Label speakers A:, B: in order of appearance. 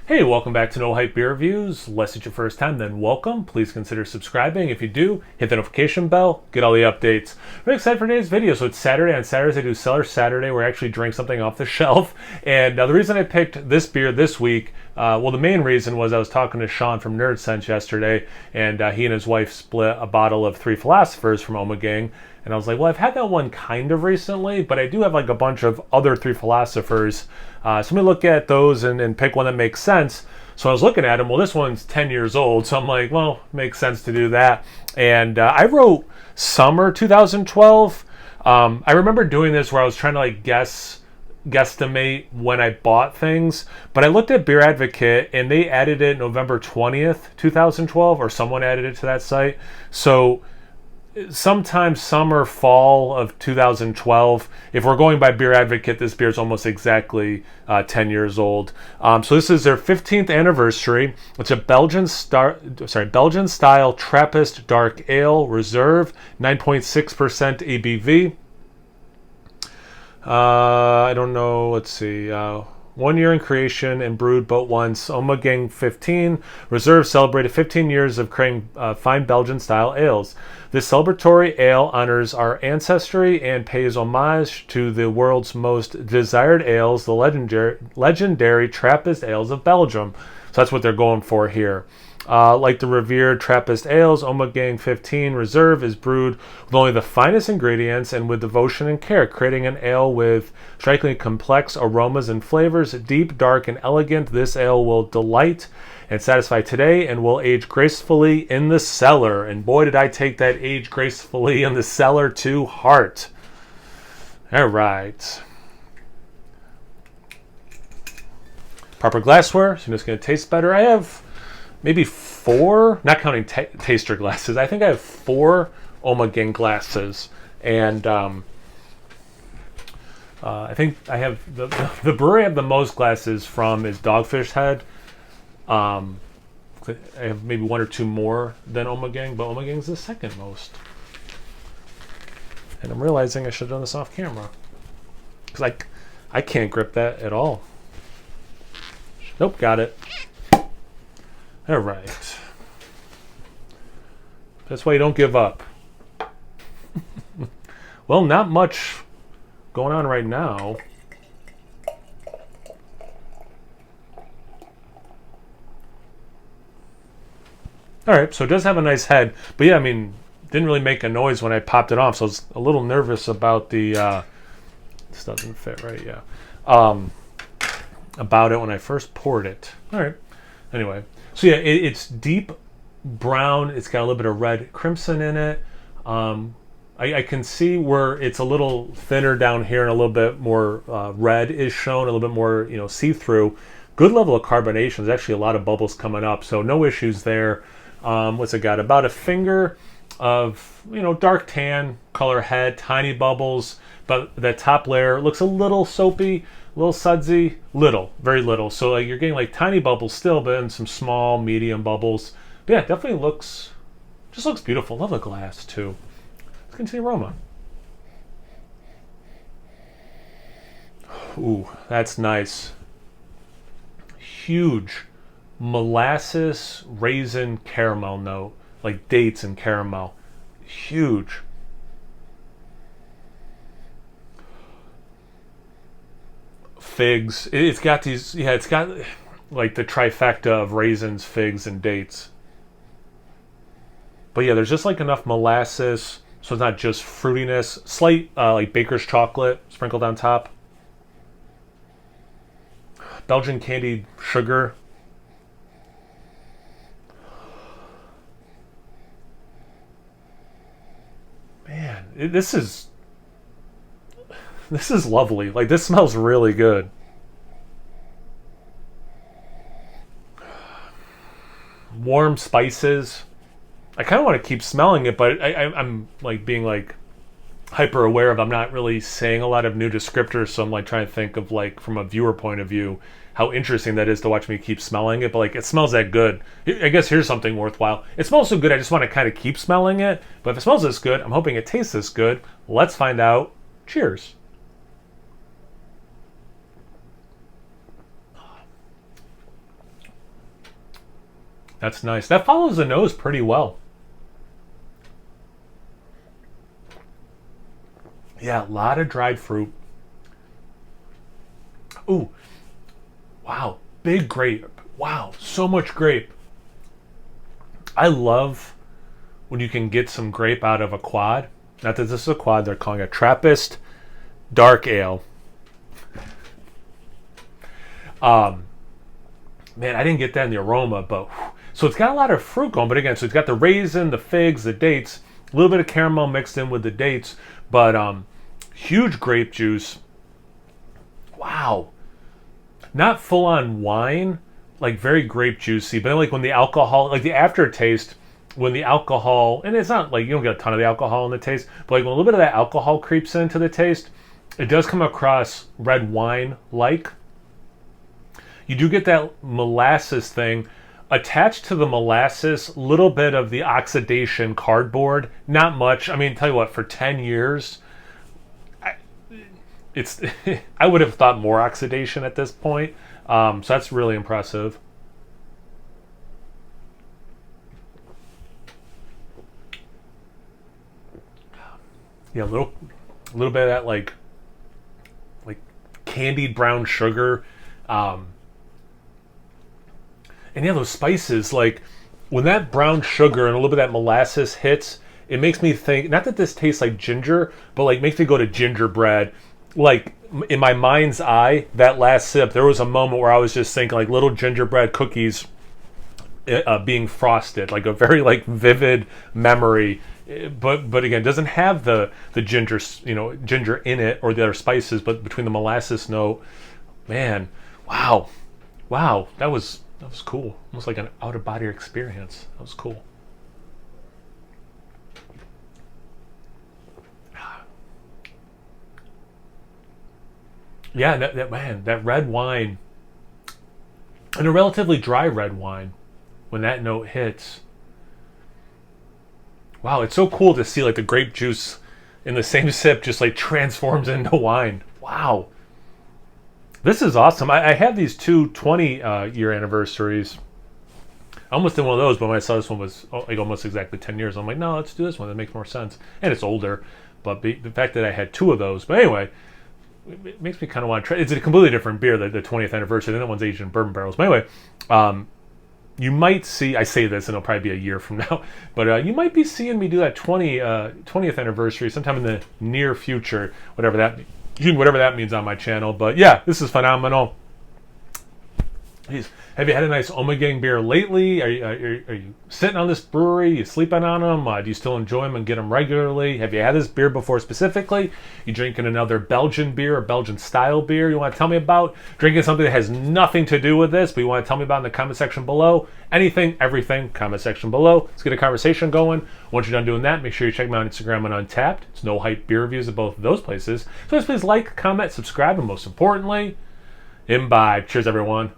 A: Hey, welcome back to No Hype Beer Reviews. Unless it's your first time, then welcome. Please consider subscribing. If you do, hit the notification bell, get all the updates. Really excited for today's video. So it's Saturday. On Saturdays, I do Cellar Saturday, where I actually drink something off the shelf. And the reason I picked this beer this week, the main reason was I was talking to Sean from Nerd Sense yesterday, and he and his wife split a bottle of Three Philosophers from Ommegang. And I was like, well, I've had that one kind of recently, but I do have like a bunch of other Three Philosophers. So let me look at those and pick one that makes sense. So I was looking at them. Well, this one's 10 years old. So I'm like, well, makes sense to do that. And I wrote summer 2012. I remember doing this where I was trying to like guesstimate when I bought things. But I looked at Beer Advocate and they added it November 20th, 2012, or someone added it to that site. So sometime summer, fall of 2012. If we're going by Beer Advocate, this beer is almost exactly 10 years old. So this is their 15th anniversary. It's a Belgian style Trappist dark ale reserve, 9.6% ABV. I don't know. Let's see. 1 year in creation and brewed but once. Ommegang 15. Reserve celebrated 15 years of creating fine Belgian-style ales. This celebratory ale honors our ancestry and pays homage to the world's most desired ales, the legendary Trappist ales of Belgium. So that's what they're going for here. Like the revered Trappist ales, Ommegang 15 Reserve is brewed with only the finest ingredients and with devotion and care, creating an ale with strikingly complex aromas and flavors. Deep, dark, and elegant, this ale will delight and satisfy today and will age gracefully in the cellar. And boy, did I take that age gracefully in the cellar to heart. All right. Proper glassware, so it's going to taste better. I have maybe four, not counting taster glasses. I think I have four Ommegang glasses, and I think I have the brewery I have the most glasses from is Dogfish Head. I have maybe one or two more than Ommegang, but Ommegang's the second most. And I'm realizing I should have done this off camera because I can't grip that at all. Nope, got it. All right. That's why you don't give up. Well, not much going on right now. All right, so it does have a nice head. But yeah, I mean, didn't really make a noise when I popped it off, so I was a little nervous about the... this doesn't fit right, yeah. About it when I first poured it. All right. Anyway. So yeah, it's deep brown. It's got a little bit of red crimson in it. I can see where it's a little thinner down here and a little bit more red is shown, a little bit more see-through. Good level of carbonation. There's actually a lot of bubbles coming up, so no issues there. What's it got? About a finger of dark tan color head, tiny bubbles, but that top layer looks a little soapy. A little sudsy, very little. So like you're getting like tiny bubbles still, but then some small, medium bubbles. But yeah, definitely looks beautiful. Love the glass too. Let's continue aroma. Ooh, that's nice. Huge molasses, raisin, caramel note, like dates and caramel. Huge. Figs. It's got these, yeah, it's got like the trifecta of raisins, figs, and dates. But yeah, there's just like enough molasses, so it's not just fruitiness. Slight like baker's chocolate sprinkled on top. Belgian candied sugar. Man, this is lovely. Like, this smells really good. Warm spices. I kind of want to keep smelling it, but I'm like being like hyper aware of I'm not really saying a lot of new descriptors, so I'm like trying to think of like from a viewer point of view how interesting that is to watch me keep smelling it. But like it smells that good. I guess here's something worthwhile. It smells so good I just want to kind of keep smelling it. But if it smells this good, I'm hoping it tastes this good. Let's find out. Cheers. That's nice. That follows the nose pretty well. Yeah, a lot of dried fruit. Ooh, wow, big grape. Wow, so much grape. I love when you can get some grape out of a quad. Not that this is a quad, they're calling it a Trappist dark ale. Man, I didn't get that in the aroma, but so it's got a lot of fruit going. But again, so it's got the raisin, the figs, the dates, a little bit of caramel mixed in with the dates, but huge grape juice. Wow, not full on wine, like very grape juicy, but then like when the alcohol, like the aftertaste, when the alcohol, and it's not like you don't get a ton of the alcohol in the taste, but like when a little bit of that alcohol creeps into the taste, it does come across red wine like. You do get that molasses thing attached to the molasses, little bit of the oxidation cardboard, not much. I mean, tell you what, for 10 years, I would have thought more oxidation at this point. So that's really impressive. Yeah, a little bit of that like candied brown sugar. And yeah, those spices, like when that brown sugar and a little bit of that molasses hits, it makes me think, not that this tastes like ginger, but like makes me go to gingerbread. Like in my mind's eye, that last sip, there was a moment where I was just thinking like little gingerbread cookies being frosted, like a very like vivid memory. But again, it doesn't have the ginger, ginger in it or the other spices, but between the molasses note, man, wow, that was cool. Almost like an out of body experience. That was cool. Yeah, that red wine, and a relatively dry red wine, when that note hits. Wow, it's so cool to see like the grape juice in the same sip just like transforms into wine. Wow. This is awesome. I have these two 20-year anniversaries. I almost did one of those, but when I saw this one was like almost exactly 10 years, I'm like, no, let's do this one. That makes more sense. And it's older. But the fact that I had two of those. But anyway, it makes me kind of want to try. It's a completely different beer, the 20th anniversary. That one's aged in bourbon barrels. But anyway, you might see, I say this and it'll probably be a year from now, but you might be seeing me do that 20th anniversary sometime in the near future, whatever that means on my channel. But yeah, this is phenomenal. Jeez. Have you had a nice Ommegang beer lately? Are you sitting on this brewery? You sleeping on them? Do you still enjoy them and get them regularly? Have you had this beer before specifically? You drinking another Belgian beer or Belgian style beer you want to tell me about? Drinking something that has nothing to do with this, but you want to tell me about in the comment section below? Anything, everything, comment section below. Let's get a conversation going. Once you're done doing that, make sure you check me out on Instagram and Untappd. It's No Hype Beer Reviews at both of those places. So please like, comment, subscribe, and most importantly, imbibe. Cheers, everyone.